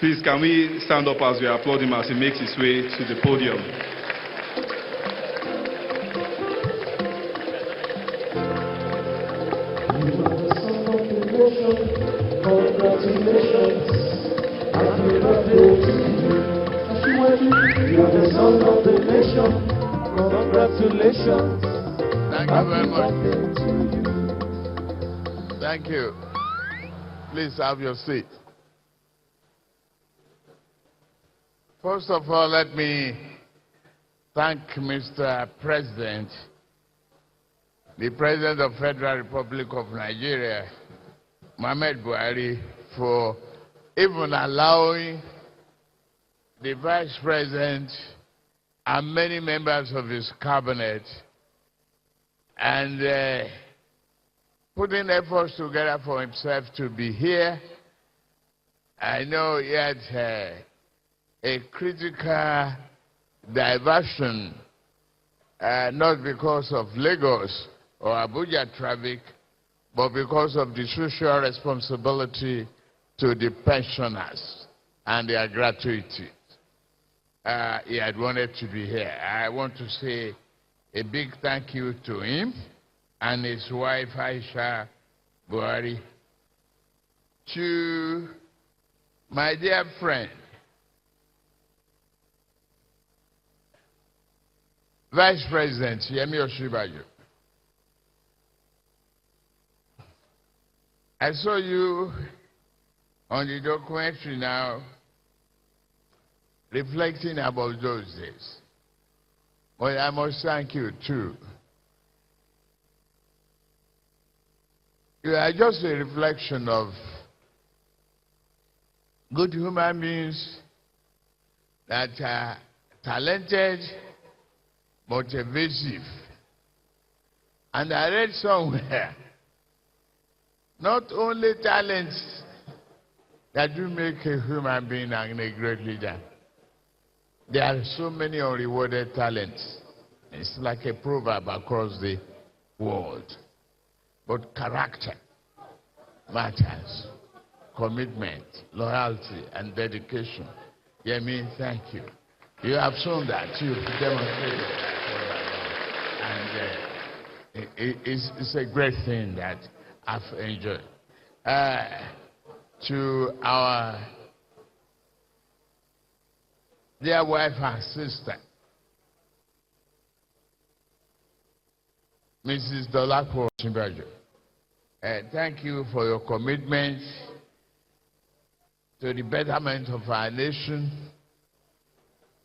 Please, can we stand up as we applaud him as he makes his way to the podium? Congratulations. Happy birthday to you. You are the son of the nation. Congratulations. Thank you very much. Thank you. Please have your seat. First of all, let me thank Mr. President, the President of the Federal Republic of Nigeria, Muhammad Buhari, for even allowing the Vice President and many members of his cabinet and putting efforts together for himself to be here. I know he had a critical diversion, not because of Lagos or Abuja traffic, but because of the social responsibility to the pensioners and their gratuity. He had wanted to be here. I want to say a big thank you to him and his wife, Aisha Buhari. To my dear friend, Vice President Yemi Osinbajo, I saw you on the documentary now reflecting about those days. Well, I must thank you too. You are just a reflection of good human beings that are talented, but evasive. And I read somewhere, not only talents that do make a human being and a great leader, there are so many unrewarded talents. It's like a proverb across the world. But character matters. Commitment, loyalty, and dedication. Yemi, thank you. You have shown that. You've demonstrated that. And it's a great thing that I've enjoyed. To our dear wife and sister, Mrs. Dolapo Osinbajo, thank you for your commitment to the betterment of our nation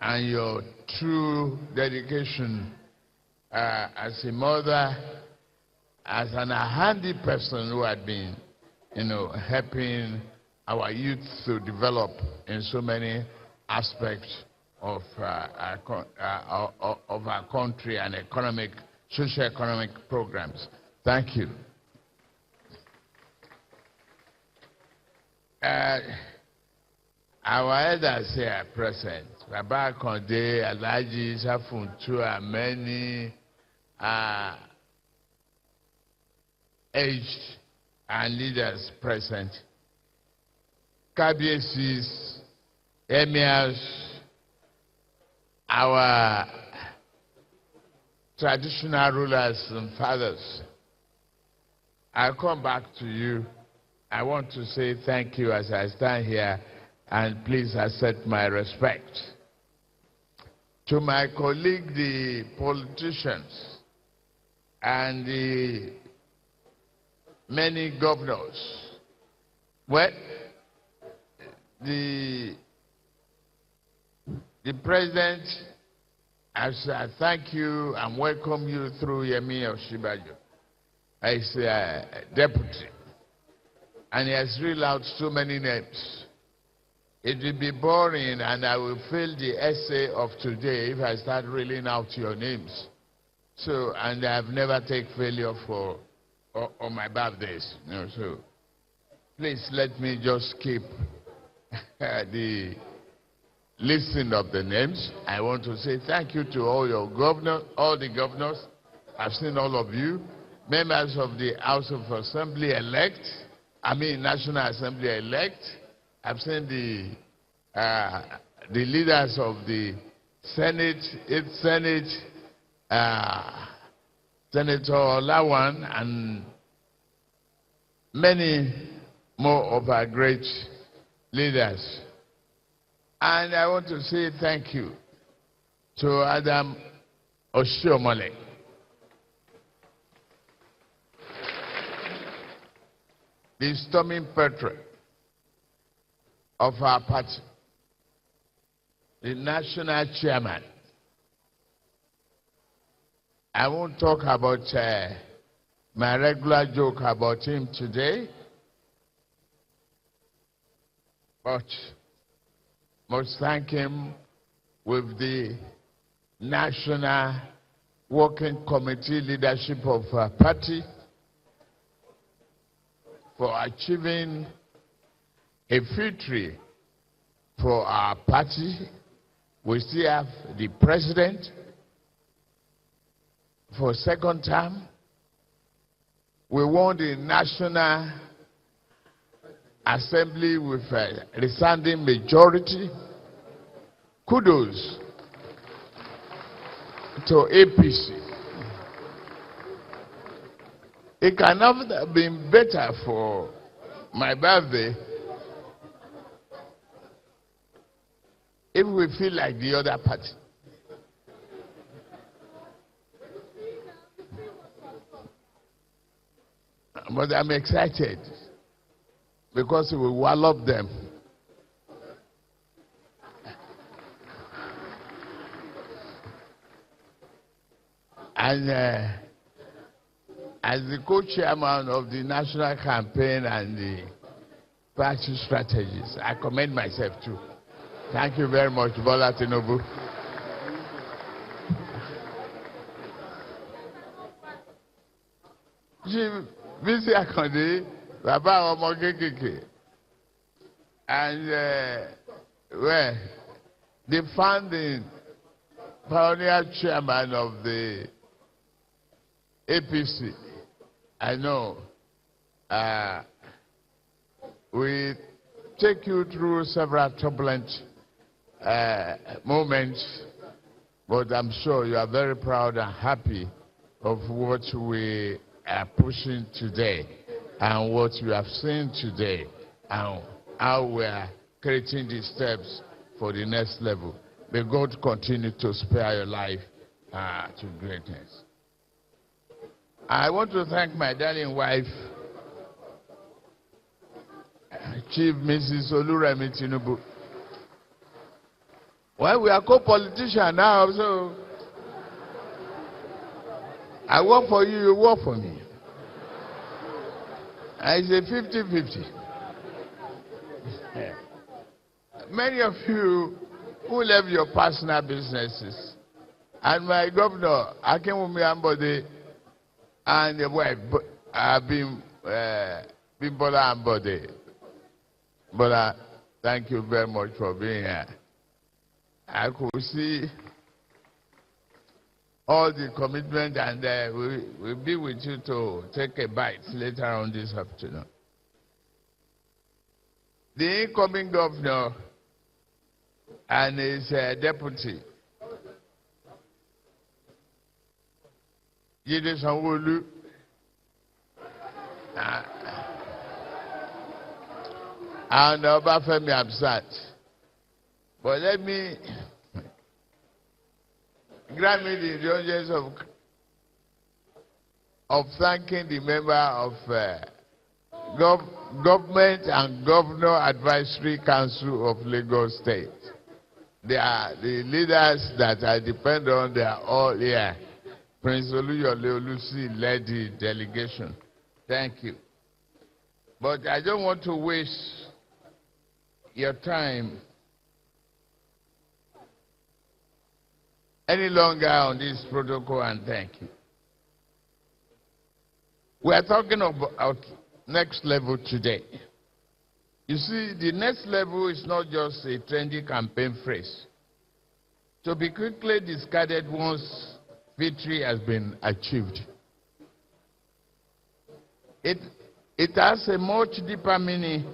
and your true dedication as a mother, as an handy person who had been, helping our youth to develop in so many aspects of our country and socio-economic programs. Thank you. Our elders here are present. Baba Konde, Alhaji Safuntu, and many aged and leaders present. Kabiesis, emirs, our traditional rulers and fathers. I'll come back to you. I want to say thank you as I stand here, and please accept my respect. To my colleague, the politicians, and the many governors, well, the president, as I thank you and welcome you through Yemi Osinbajo as a deputy, and he has read out so many names. It will be boring, and I will fail the essay of today if I start reading out your names. So, and I've never taken failure on my birthdays. So please let me just keep the listing of the names. I want to say thank you to all your governors, all the governors. I've seen all of you, members of the House of Assembly elect, National Assembly elect. I've seen the the leaders of the Senate, 8th Senate, Senator Lawan, and many more of our great leaders. And I want to say thank you to Adam Oshiomole. The storming petrel of our party, the national chairman. I won't talk about my regular joke about him today, but must thank him with the National Working Committee leadership of our party for achieving a victory for our party. We still have the president for a second term. We won the National Assembly with a resounding majority. Kudos to APC. It cannot have been better for my birthday if we feel like the other party. But I'm excited because we will wallop them. And as the co-chairman of the national campaign and the party strategies, I commend myself too. Thank you very much, Bola Tinubu. Bisi Akande, Baba Omo Kekeke, and well, the founding pioneer chairman of the APC. I know we take you through several turbulent moments, but I'm sure you are very proud and happy of what we are pushing today and what you have seen today and how we are creating the steps for the next level. May God continue to spare your life to greatness. I want to thank my darling wife, Chief Mrs. Oluremi Tinubu. Well, we are co-politicians now, so I work for you, you work for me. I say 50-50. Many of you who left your personal businesses, and my governor, Akinwumi Ambode, and the wife, have been Bola Ambode. Bola, thank you very much for being here. I could see all the commitment, and we'll be with you to take a bite later on this afternoon. The incoming governor and his deputy, Jide Sanwo-Olu, and Obafemi Hamzat. But let me grant me the indulgence of thanking the member of Government and Governor Advisory Council of Lagos State. They are the leaders that I depend on. They are all here. Prince Oluyole Olusi led the delegation. Thank you. But I don't want to waste your time any longer on this protocol, and thank you. We are talking about next level today. You see, the next level is not just a trendy campaign phrase to be quickly discarded once victory has been achieved. It has a much deeper meaning,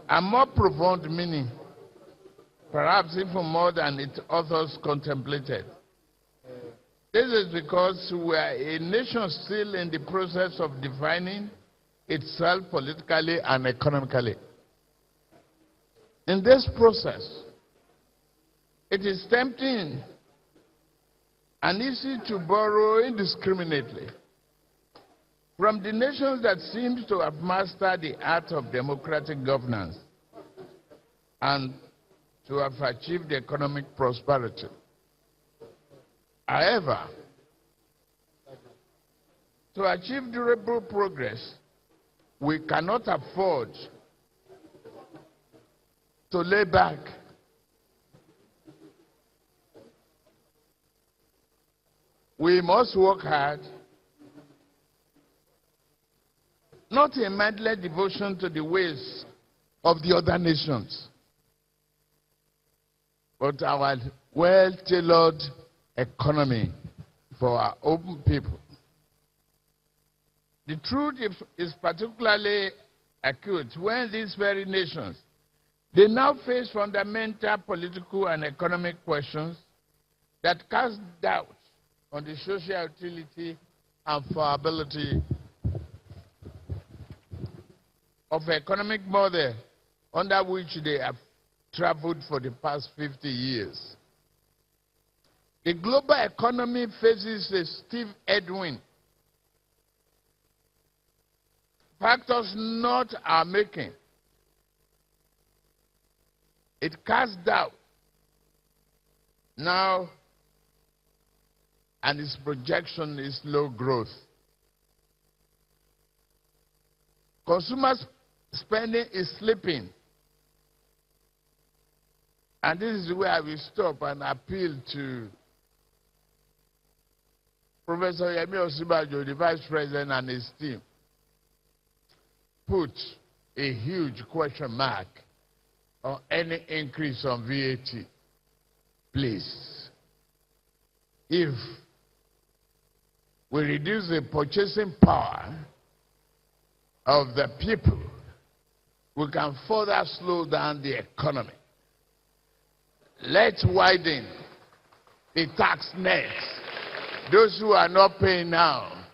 a more profound meaning, perhaps even more than its authors contemplated. This is because we are a nation still in the process of defining itself politically and economically. In this process, it is tempting and easy to borrow indiscriminately from the nations that seem to have mastered the art of democratic governance and to have achieved economic prosperity. However, to achieve durable progress, we cannot afford to lay back. We must work hard, not in mindless devotion to the ways of the other nations, but our well-tailored economy for our own people. The truth is particularly acute when these very nations, they now face fundamental political and economic questions that cast doubt on the social utility and viability of economic model under which they have traveled for the past 50 years. The global economy faces a stiff headwind. Factors not our making. It casts doubt now, and its projection is low growth. Consumer spending is slipping. And this is where I will stop and appeal to Professor Yemi Osinbajo, the Vice President, and his team. Put a huge question mark on any increase on VAT, please. If we reduce the purchasing power of the people, we can further slow down the economy. Let's widen the tax net. Those who are not paying now,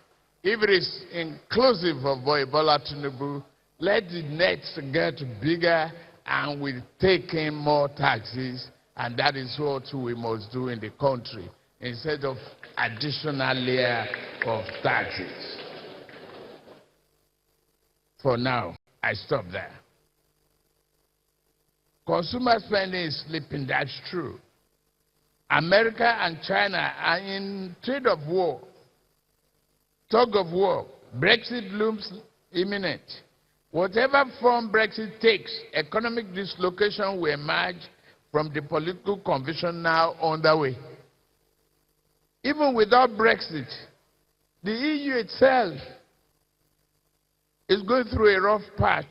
if it is inclusive of Bola Tinubu, let the nets get bigger and we take in more taxes, and that is what we must do in the country instead of additional layer of taxes. For now, I stop there. Consumer spending is slipping, that's true. America and China are in trade of war, tug of war. Brexit looms imminent. Whatever form Brexit takes, economic dislocation will emerge from the political confusion now underway. Even without Brexit, the EU itself is going through a rough patch.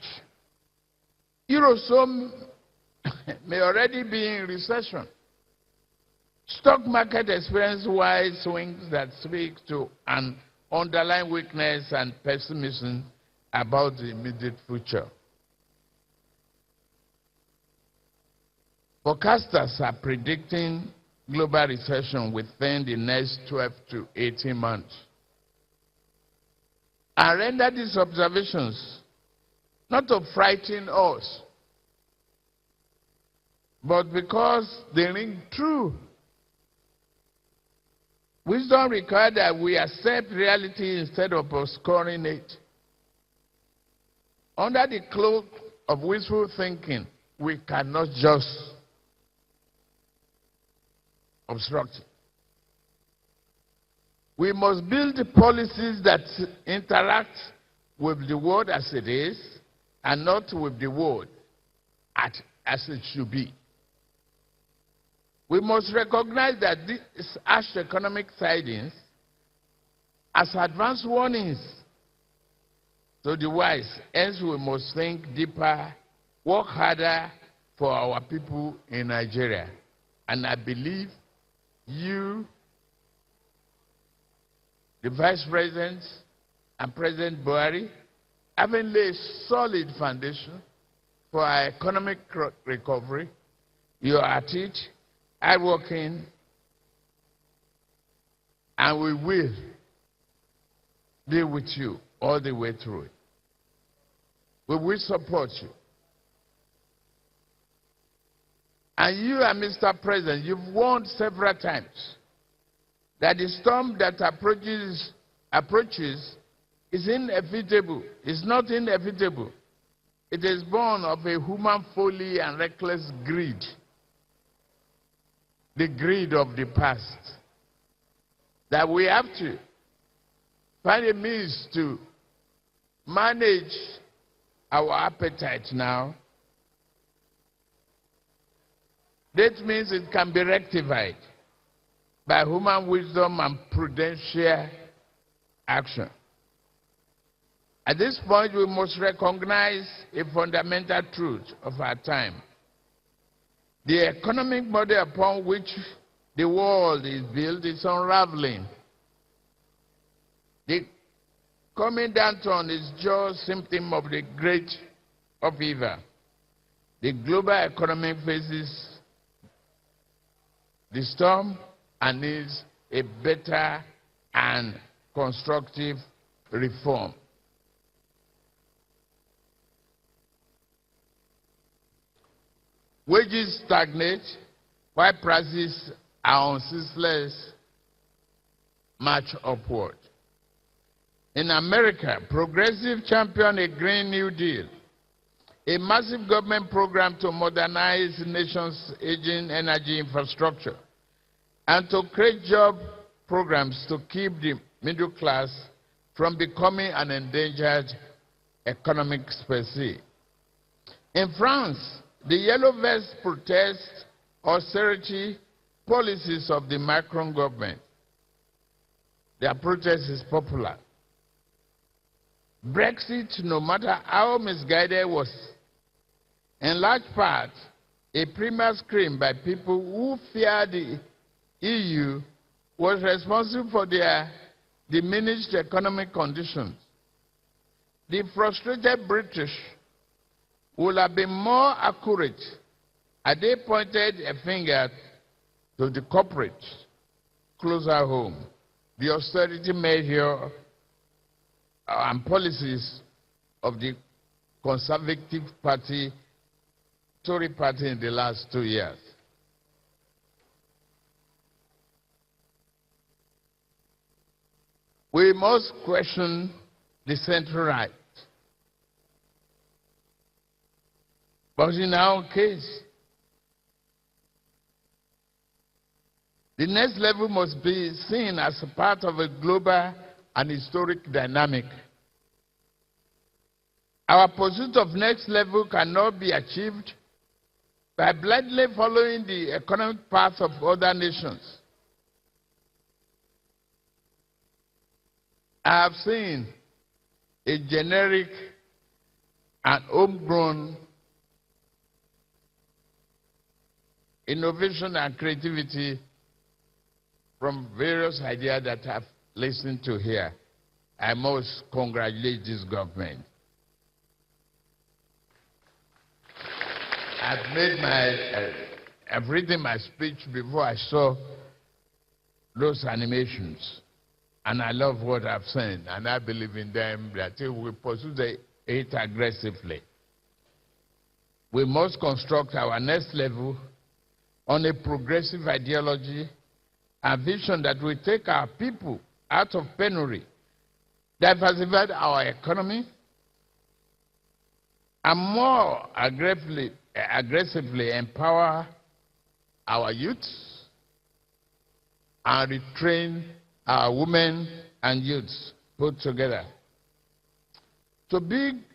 Eurozone may already be in recession. Stock market experience wide swings that speak to an underlying weakness and pessimism about the immediate future. Forecasters are predicting global recession within the next 12 to 18 months. I render these observations not to frighten us, but because they ring true. Wisdom requires that we accept reality instead of obscuring it. Under the cloak of wishful thinking, we cannot just obstruct it. We must build policies that interact with the world as it is and not with the world as it should be. We must recognize that these harsh economic tidings as advance warnings to the wise. Hence, we must think deeper, work harder for our people in Nigeria. And I believe you, the Vice President and President Buhari, having laid a solid foundation for our economic recovery, You are at it, hardworking, and we will be with you all the way through it. We will support you. And you and Mr. President, you've warned several times that the storm that approaches is inevitable. It's not inevitable. It is born of a human folly and reckless greed. The greed of the past. That we have to find a means to manage our appetite now. That means it can be rectified by human wisdom and prudential action. At this point, we must recognize a fundamental truth of our time. The economic model upon which the world is built is unraveling. The coming downturn is just a symptom of the great upheaval. The global economy faces the storm and needs a better and constructive reform. Wages stagnate while prices are on ceaseless march upward. In America, progressive championed a Green New Deal, a massive government program to modernize the nation's aging energy infrastructure and to create job programs to keep the middle class from becoming an endangered economic species. In France, the Yellow Vest protests austerity policies of the Macron government. Their protest is popular. Brexit, no matter how misguided, was in large part a premier scream by people who fear the EU was responsible for their diminished economic conditions. The frustrated British would have been more accurate had they pointed a finger to the corporates closer home. The austerity measure and policies of the Conservative Party, Tory Party in the last 2 years. We must question the central right. But in our case, the next level must be seen as a part of a global and historic dynamic. Our pursuit of next level cannot be achieved by blindly following the economic path of other nations. I have seen a generic and homegrown innovation and creativity from various ideas that I've listened to here. I must congratulate this government. I've written my speech before I saw those animations, and I love what I've seen, and I believe in them that if we pursue it aggressively, we must construct our next level on a progressive ideology and vision that will take our people out of penury, diversify our economy, and more aggressively empower our youths and retrain our women and youths put together. To become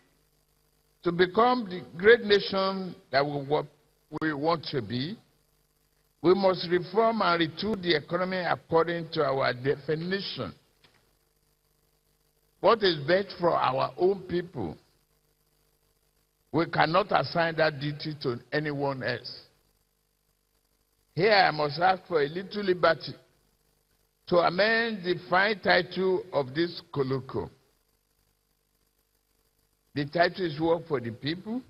the great nation that we want to be, we must reform and retool the economy according to our definition. What is best for our own people? We cannot assign that duty to anyone else. Here I must ask for a little liberty to amend the fine title of this colloquium. The title is Work for the People.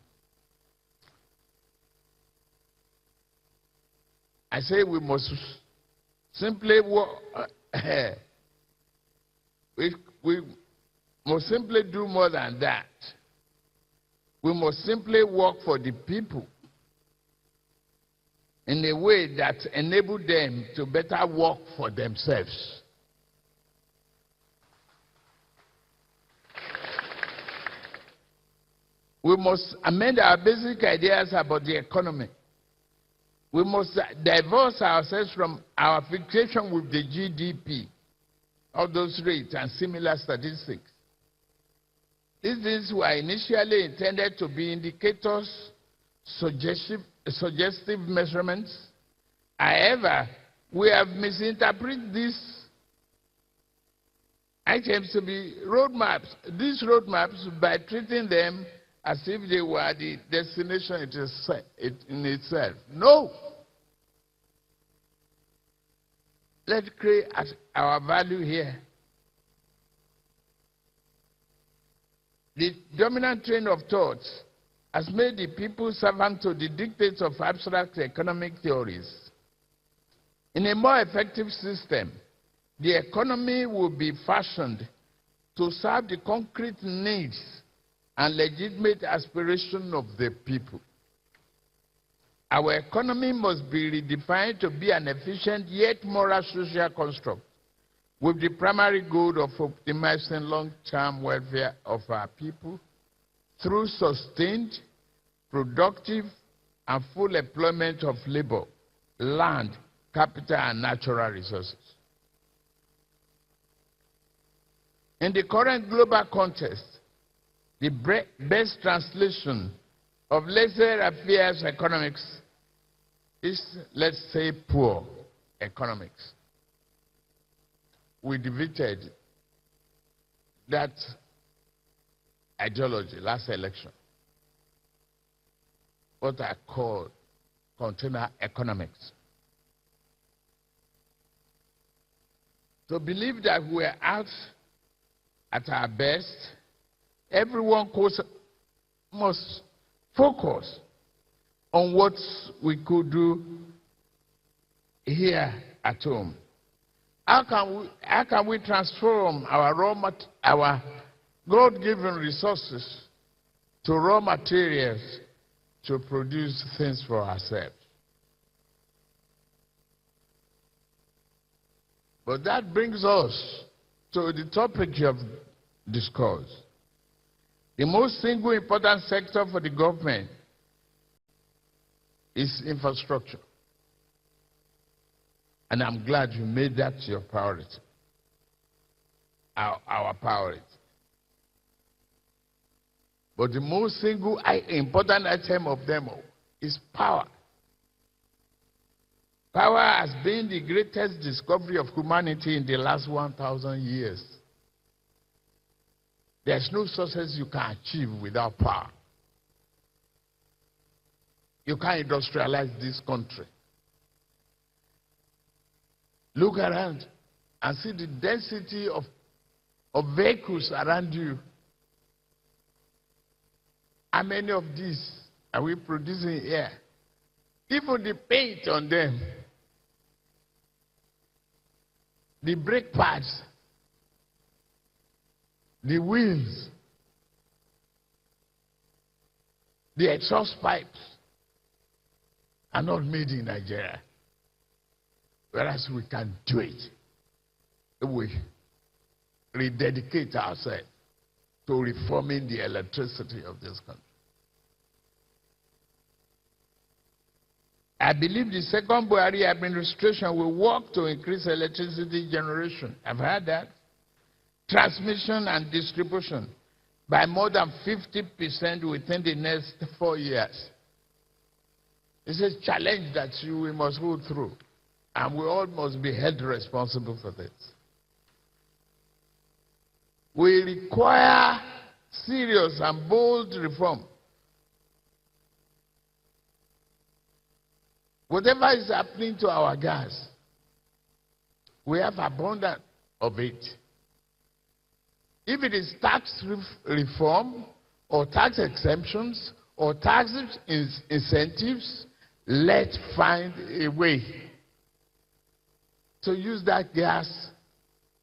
I say we must simply work, we must simply do more than that. We must simply work for the people in a way that enables them to better work for themselves. We must amend our basic ideas about the economy. We must divorce ourselves from our fixation with the GDP, all those rates and similar statistics. These things were initially intended to be indicators, suggestive measurements. However, we have misinterpreted these items to be roadmaps. These roadmaps, by treating them as if they were the destination in itself. No. Let's create our value here. The dominant train of thought has made the people servant to the dictates of abstract economic theories. In a more effective system, the economy will be fashioned to serve the concrete needs and legitimate aspiration of the people. Our economy must be redefined to be an efficient yet moral social construct with the primary goal of optimizing long-term welfare of our people through sustained, productive, and full employment of labor, land, capital, and natural resources. In the current global context, the best translation of laissez-faire economics is, let's say, poor economics. We defeated that ideology last election, what I call container economics. To believe that we're out at our best, everyone must focus on what we could do here at home. How can we transform our God-given resources to raw materials to produce things for ourselves? But that brings us to the topic of discourse. The most single important sector for the government is infrastructure. And I'm glad you made that your priority, our priority. But the most single important item of them all is power. Power has been the greatest discovery of humanity in the last 1,000 years. There's no success you can achieve without power. You can't industrialize this country. Look around and see the density of vehicles around you. How many of these are we producing here? Even the paint on them, the brake pads, the wheels, the exhaust pipes are not made in Nigeria. Whereas we can do it if we rededicate ourselves to reforming the electricity of this country. I believe the second Buhari administration will work to increase electricity generation. I've heard that. Transmission and distribution by more than 50% within the next 4 years. It's a challenge that we must go through. And we all must be held responsible for this. We require serious and bold reform. Whatever is happening to our gas, we have abundance of it. If it is tax reform or tax exemptions or tax incentives, let's find a way to use that gas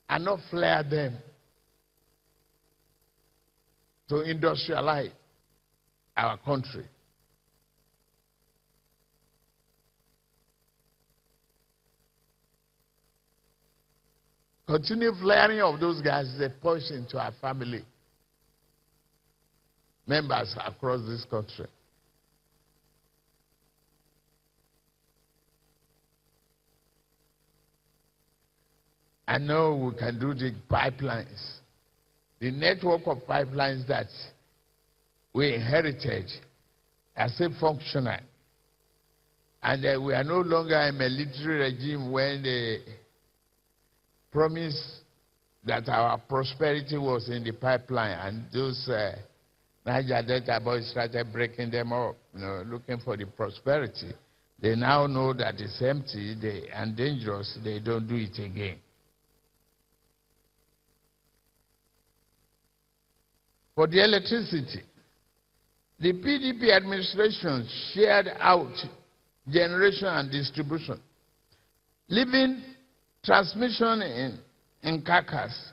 and not flare them, to industrialize our country. Continued flaring of those gases is a poison to our family members across this country. I know we can do the pipelines. The network of pipelines that we inherited are still functional. And we are no longer a military regime when they promised that our prosperity was in the pipeline, and those Niger Delta boys started breaking them up, looking for the prosperity. They now know that it's empty and dangerous. They don't do it again. For the electricity, the PDP administration shared out generation and distribution, leaving transmission in carcass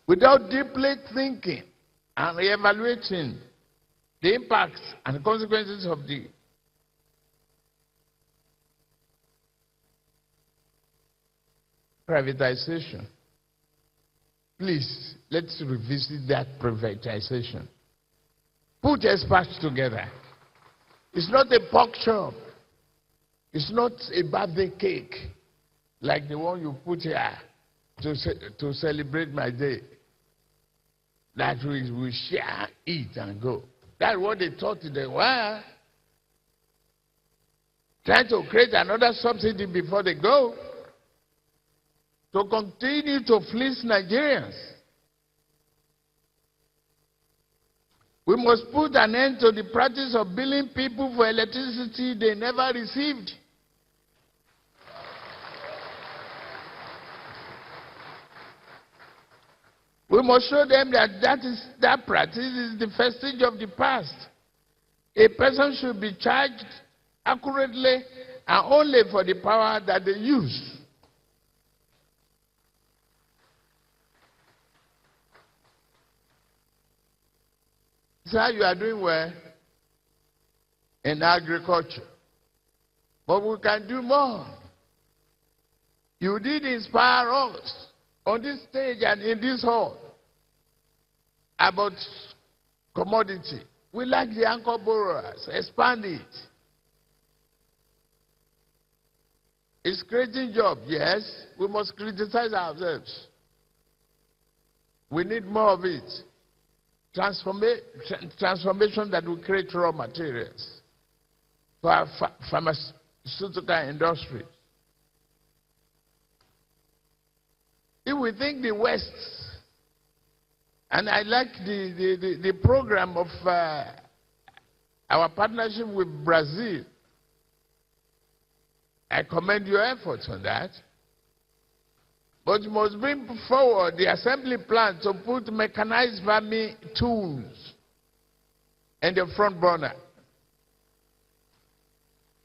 without deeply thinking and evaluating the impacts and consequences of the privatization. Please, let's revisit that privatization. Put experts together. It's not a pork chop. It's not a birthday cake like the one you put here to celebrate my day. That we share, eat, and go. That's what they thought they were. Trying to create another subsidy before they go, to continue to fleece Nigerians. We must put an end to the practice of billing people for electricity they never received. We must show them that practice is the vestige of the past. A person should be charged accurately and only for the power that they use. Sir, you are doing well in agriculture, but we can do more. You did inspire us on this stage and in this hall about commodity. We like the anchor borrowers. Expand it. It's creating jobs, yes. We must criticize ourselves. We need more of it. Transformation that will create raw materials for our pharmaceutical industry. If we think the West, and I like the program of our partnership with Brazil, I commend your efforts on that. But you must bring forward the assembly plan to put mechanized farming tools in the front burner.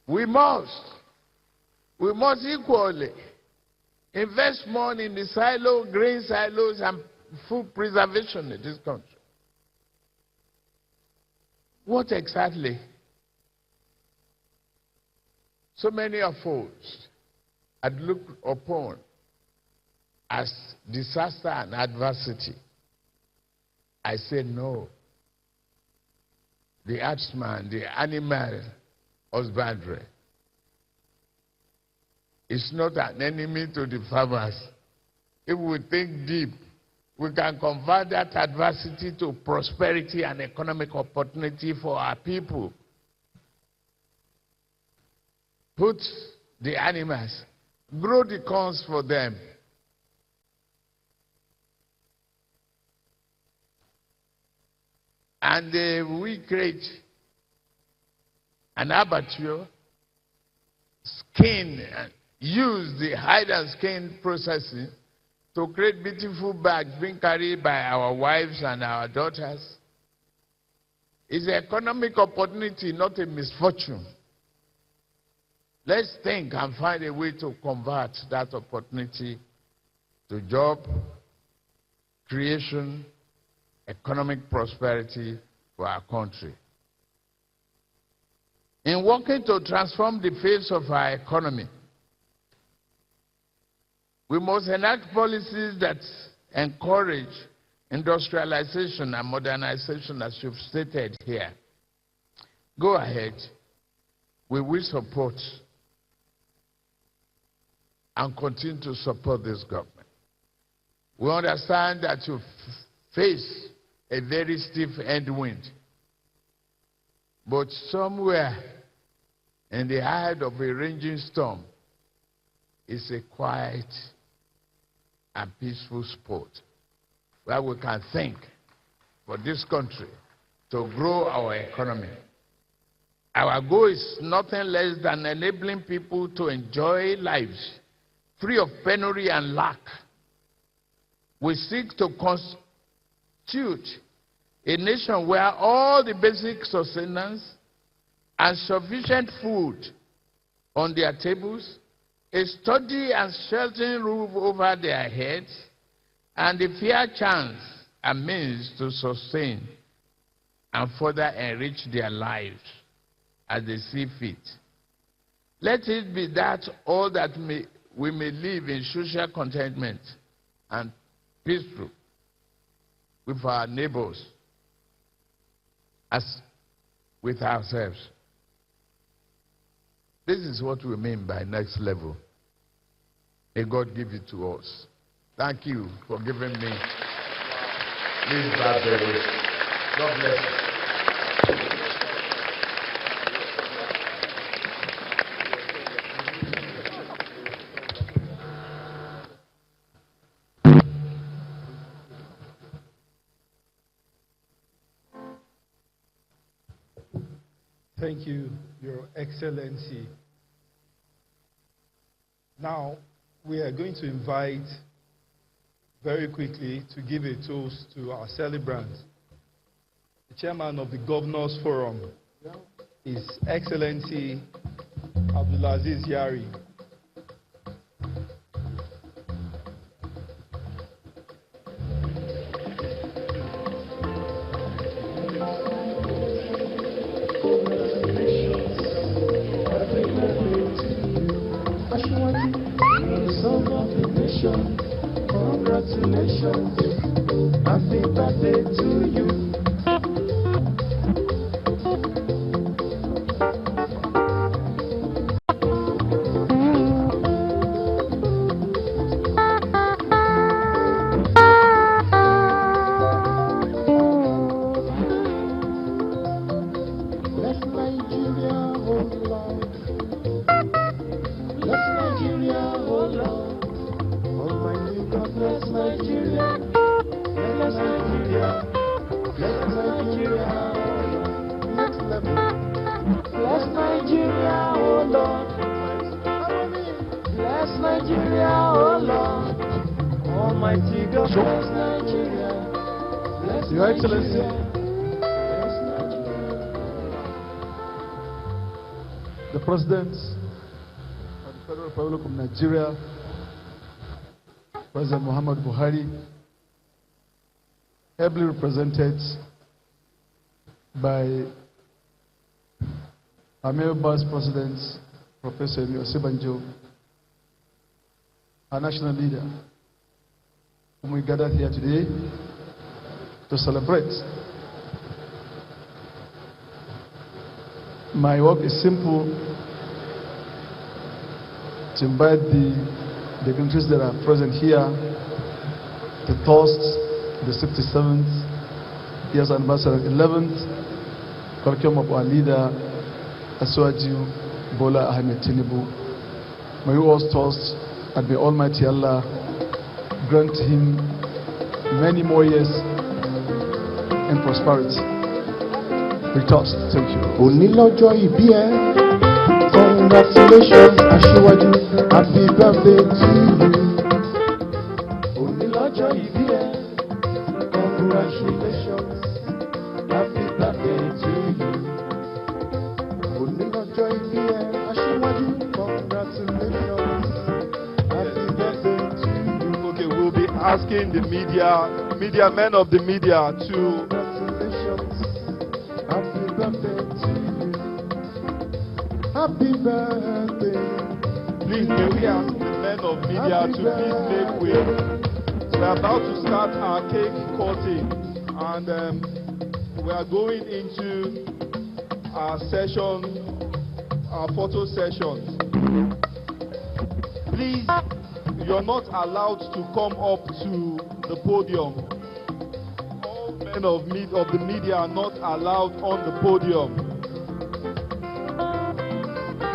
We must equally invest more in the grain silos and food preservation in this country. What exactly? So many of us had looked upon as disaster and adversity. I say no. The herdsman, the animal husbandry, is not an enemy to the farmers. If we think deep, we can convert that adversity to prosperity and economic opportunity for our people. Put the animals, grow the corns for them. And we create an abattoir, skin, and use the hide and skin processing to create beautiful bags being carried by our wives and our daughters. It's an economic opportunity, not a misfortune. Let's think and find a way to convert that opportunity to job creation, economic prosperity for our country. In working to transform the face of our economy, we must enact policies that encourage industrialization and modernization, as you've stated here. Go ahead. We will support and continue to support this government. We understand that you face a very stiff headwind, but somewhere in the eye of a raging storm is a quiet and peaceful spot where we can think for this country to grow our economy. Our goal is nothing less than enabling people to enjoy lives free of penury and lack. We seek to constitute a nation where all the basic sustenance and sufficient food on their tables, a sturdy and sheltering roof over their heads, and a fair chance and means to sustain and further enrich their lives as they see fit. Let it be that all that we may live in social contentment and peaceful with our neighbors as with ourselves. This is what we mean by next level. May God give it to us. Thank you for giving me this birthday wish. God bless you. Thank you, Your Excellency. Now, we are going to invite very quickly to give a toast to our celebrant. The chairman of the Governors Forum, His Excellency Abdulaziz Yari. Congratulations, happy birthday to you. Bless Nigeria, oh Lord. Bless Nigeria, oh Lord. Almighty God, bless Nigeria. Bless Nigeria. Bless Nigeria, oh Lord. Next level. Bless Nigeria, oh Lord. Bless Nigeria, oh Lord. Almighty God, bless Nigeria. Bless Your Excellency. Nigeria. The President of the Federal Republic of Nigeria, President Muhammad Buhari, ably represented by our Mayor Vice President, Professor Osibanjo, our national leader, whom we gathered here today to celebrate. My work is simple: to invite the countries that are present here to toast the 67th years anniversary, 11th curriculum of our leader, Asuwaju Bola Ahmed Tinubu. May we all toast, and may Almighty Allah grant him many more years in prosperity. We toast. Thank you. Onílọ́jọ́ ìbí ẹ, congratulations Aṣíwájú, happy birthday to you. Onílọ́jọ́ ìbí ẹ, congratulations, happy birthday to you. Onílọ́jọ́ ìbí ẹ, Aṣíwájú, asking the men of the media to Happy birthday to you. Happy birthday. please, may we ask the men of media to please make way. We're about to start our cake cutting, and we are going into our session, our photo sessions. Please, you're not allowed to come up to the podium. All men of the media are not allowed on the podium.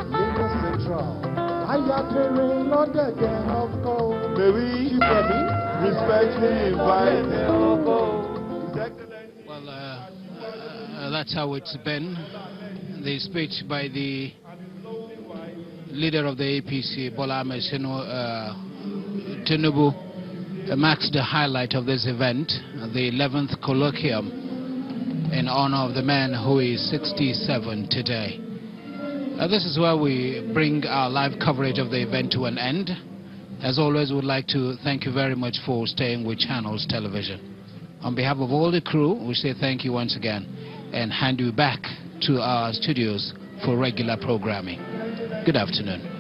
Lagos Central. May we respectfully invite His Excellency. Well, that's how it's been. The speech by the leader of the APC, Bola Ahmed Tinubu, marks the highlight of this event, the 11th colloquium in honor of the man who is 67 today. This is where we bring our live coverage of the event to an end. As always, we'd like to thank you very much for staying with Channels Television. On behalf of all the crew, we say thank you once again and hand you back to our studios for regular programming. Good afternoon.